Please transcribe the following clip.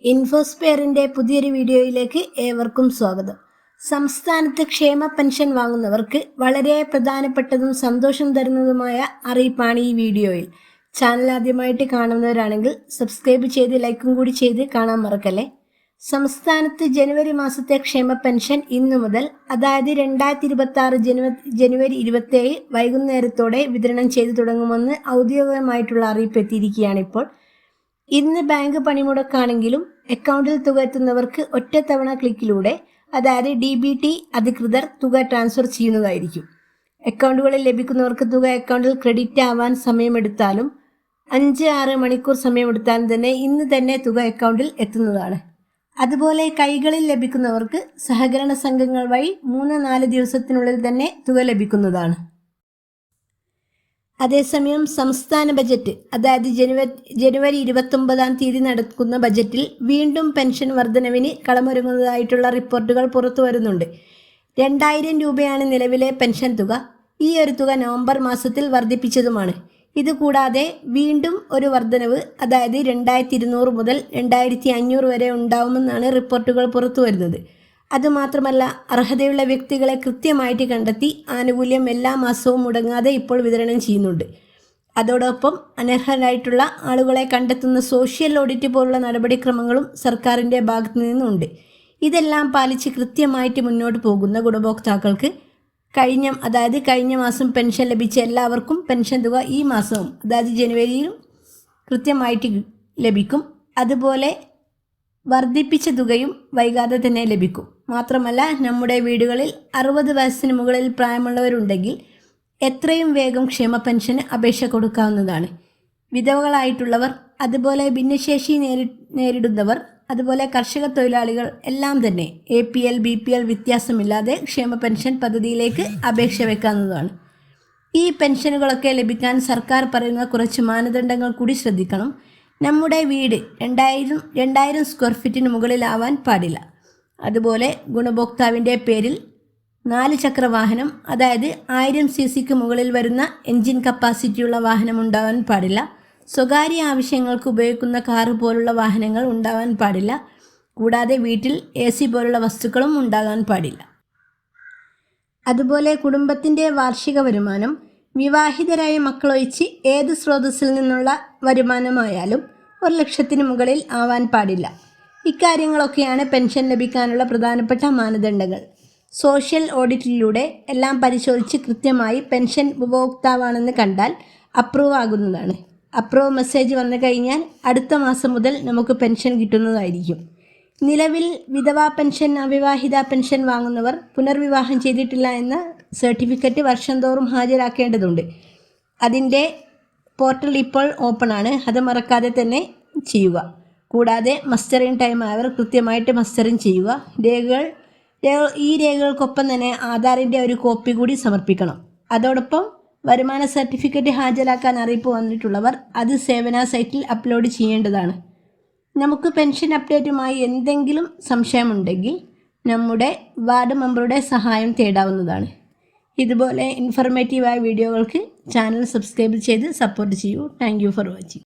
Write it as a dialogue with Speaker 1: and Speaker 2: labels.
Speaker 1: ഇൻഫോസ്പെയറിൻ്റെ പുതിയൊരു വീഡിയോയിലേക്ക് ഏവർക്കും സ്വാഗതം. സംസ്ഥാനത്ത് ക്ഷേമ പെൻഷൻ വാങ്ങുന്നവർക്ക് വളരെ പ്രധാനപ്പെട്ടതും സന്തോഷം തരുന്നതുമായ അറിയിപ്പാണ് ഈ വീഡിയോയിൽ. ചാനൽ ആദ്യമായിട്ട് കാണുന്നവരാണെങ്കിൽ സബ്സ്ക്രൈബ് ചെയ്ത് ലൈക്കും കൂടി ചെയ്ത് കാണാൻ മറക്കല്ലേ. സംസ്ഥാനത്ത് ജനുവരി മാസത്തെ ക്ഷേമ പെൻഷൻ ഇന്നു മുതൽ, അതായത് 2026 ജനുവരി 27 വൈകുന്നേരത്തോടെ വിതരണം ചെയ്തു തുടങ്ങുമെന്ന് ഔദ്യോഗികമായിട്ടുള്ള അറിയിപ്പ് എത്തിയിരിക്കുകയാണിപ്പോൾ. ഇന്ന് ബാങ്ക് പണിമുടക്കാണെങ്കിലും അക്കൗണ്ടിൽ തുക എത്തുന്നവർക്ക് ഒറ്റത്തവണ ക്ലിക്കിലൂടെ, അതായത് DBT അധികൃതർ തുക ട്രാൻസ്ഫർ ചെയ്യുന്നതായിരിക്കും. അക്കൗണ്ടുകളിൽ ലഭിക്കുന്നവർക്ക് തുക അക്കൗണ്ടിൽ ക്രെഡിറ്റ് ആവാൻ സമയമെടുത്താലും 5-6 മണിക്കൂർ സമയമെടുത്താലും തന്നെ ഇന്ന് തന്നെ തുക അക്കൗണ്ടിൽ എത്തുന്നതാണ്. അതുപോലെ കൈകളിൽ ലഭിക്കുന്നവർക്ക് സഹകരണ സംഘങ്ങൾ വഴി 3-4 ദിവസത്തിനുള്ളിൽ തന്നെ തുക ലഭിക്കുന്നതാണ്. അതേസമയം സംസ്ഥാന ബജറ്റ്, അതായത് ജനുവരി 29 നടക്കുന്ന ബജറ്റിൽ വീണ്ടും പെൻഷൻ വർധനവിന് കളമൊരുങ്ങുന്നതായിട്ടുള്ള റിപ്പോർട്ടുകൾ പുറത്തു വരുന്നുണ്ട്. 2000 രൂപയാണ് നിലവിലെ പെൻഷൻ തുക. ഈ ഒരു തുക നവംബർ മാസത്തിൽ വർദ്ധിപ്പിച്ചതുമാണ്. ഇതുകൂടാതെ വീണ്ടും ഒരു വർധനവ്, അതായത് 2200 മുതൽ 2500 വരെ ഉണ്ടാവുമെന്നാണ് റിപ്പോർട്ടുകൾ പുറത്തു വരുന്നത്. അതുമാത്രമല്ല, അർഹതയുള്ള വ്യക്തികളെ കൃത്യമായിട്ട് കണ്ടെത്തി ആനുകൂല്യം എല്ലാ മാസവും മുടങ്ങാതെ ഇപ്പോൾ വിതരണം ചെയ്യുന്നുണ്ട്. അതോടൊപ്പം അനർഹരായിട്ടുള്ള ആളുകളെ കണ്ടെത്തുന്ന സോഷ്യൽ ഓഡിറ്റ് പോലുള്ള നടപടിക്രമങ്ങളും സർക്കാരിൻ്റെ ഭാഗത്തു നിന്നുണ്ട്. ഇതെല്ലാം പാലിച്ച് കൃത്യമായിട്ട് മുന്നോട്ട് പോകുന്ന ഗുണഭോക്താക്കൾക്ക് കഴിഞ്ഞ മാസം പെൻഷൻ ലഭിച്ച എല്ലാവർക്കും പെൻഷൻ തുക ഈ മാസവും, അതായത് ജനുവരിയിലും കൃത്യമായിട്ട് ലഭിക്കും. അതുപോലെ വർദ്ധിപ്പിച്ച തുകയും വൈകാതെ തന്നെ ലഭിക്കും. മാത്രമല്ല, നമ്മുടെ വീടുകളിൽ 60 വയസ്സിന് മുകളിൽ പ്രായമുള്ളവരുണ്ടെങ്കിൽ എത്രയും വേഗം ക്ഷേമ പെൻഷന് അപേക്ഷ കൊടുക്കാവുന്നതാണ്. വിധവകളായിട്ടുള്ളവർ, അതുപോലെ ഭിന്നശേഷി നേരിടുന്നവർ, അതുപോലെ കർഷക തൊഴിലാളികൾ എല്ലാം തന്നെ APL BPL വ്യത്യാസമില്ലാതെ ക്ഷേമ പെൻഷൻ പദ്ധതിയിലേക്ക് അപേക്ഷ വെക്കാവുന്നതാണ്. ഈ പെൻഷനുകളൊക്കെ ലഭിക്കാൻ സർക്കാർ പറയുന്ന കുറച്ച് മാനദണ്ഡങ്ങൾ കൂടി ശ്രദ്ധിക്കണം. നമ്മുടെ വീട് 2000 സ്ക്വയർ ഫീറ്റിന് മുകളിലാവാൻ പാടില്ല. അതുപോലെ ഗുണഭോക്താവിൻ്റെ പേരിൽ 4 ചക്ര വാഹനം, അതായത് 1000 cc മുകളിൽ വരുന്ന എൻജിൻ കപ്പാസിറ്റിയുള്ള വാഹനം ഉണ്ടാവാൻ പാടില്ല. സ്വകാര്യ ആവശ്യങ്ങൾക്ക് ഉപയോഗിക്കുന്ന കാറ് പോലുള്ള വാഹനങ്ങൾ ഉണ്ടാവാൻ പാടില്ല. കൂടാതെ വീട്ടിൽ AC പോലുള്ള വസ്തുക്കളും ഉണ്ടാകാൻ പാടില്ല. അതുപോലെ കുടുംബത്തിൻ്റെ വാർഷിക വരുമാനം വിവാഹിതരായ മക്കളൊഴിച്ച് ഏത് സ്രോതസ്സിൽ നിന്നുള്ള വരുമാനമായാലും 1 ലക്ഷത്തിന് മുകളിൽ ആവാൻ പാടില്ല. ഇക്കാര്യങ്ങളൊക്കെയാണ് പെൻഷൻ ലഭിക്കാനുള്ള പ്രധാനപ്പെട്ട മാനദണ്ഡങ്ങൾ. സോഷ്യൽ ഓഡിറ്റിലൂടെ എല്ലാം പരിശോധിച്ച് കൃത്യമായി പെൻഷൻ ഉപഭോക്താവാണെന്ന് കണ്ടാൽ അപ്രൂവ് ആകുന്നതാണ്. അപ്രൂവ് മെസ്സേജ് വന്നു കഴിഞ്ഞാൽ അടുത്ത മാസം മുതൽ നമുക്ക് പെൻഷൻ കിട്ടുന്നതായിരിക്കും. നിലവിൽ വിധവാ പെൻഷൻ, അവിവാഹിത പെൻഷൻ വാങ്ങുന്നവർ പുനർവിവാഹം ചെയ്തിട്ടില്ല എന്ന സർട്ടിഫിക്കറ്റ് വർഷം തോറും ഹാജരാക്കേണ്ടതുണ്ട്. അതിൻ്റെ പോർട്ടൽ ഇപ്പോൾ ഓപ്പൺ ആണ്, അത് മറക്കാതെ തന്നെ ചെയ്യുക. കൂടാതെ മസ്റ്ററിങ് ടൈം ആയവർ കൃത്യമായിട്ട് മസ്റ്ററിങ് ചെയ്യുക. ഈ രേഖകൾക്കൊപ്പം തന്നെ ആധാറിൻ്റെ ഒരു കോപ്പി കൂടി സമർപ്പിക്കണം. അതോടൊപ്പം വരുമാന സർട്ടിഫിക്കറ്റ് ഹാജരാക്കാൻ അറിയിപ്പ് വന്നിട്ടുള്ളവർ അത് സേവന സൈറ്റിൽ അപ്ലോഡ് ചെയ്യേണ്ടതാണ്. നമുക്ക് പെൻഷൻ അപ്ഡേറ്റുമായി എന്തെങ്കിലും സംശയമുണ്ടെങ്കിൽ നമ്മുടെ വാർഡ് മെമ്പറുടെ സഹായം തേടാവുന്നതാണ്. ഇതുപോലെ ഇൻഫർമേറ്റീവായ വീഡിയോകൾക്ക് ചാനൽ സബ്സ്ക്രൈബ് ചെയ്ത് സപ്പോർട്ട് ചെയ്യൂ. Thank you for watching.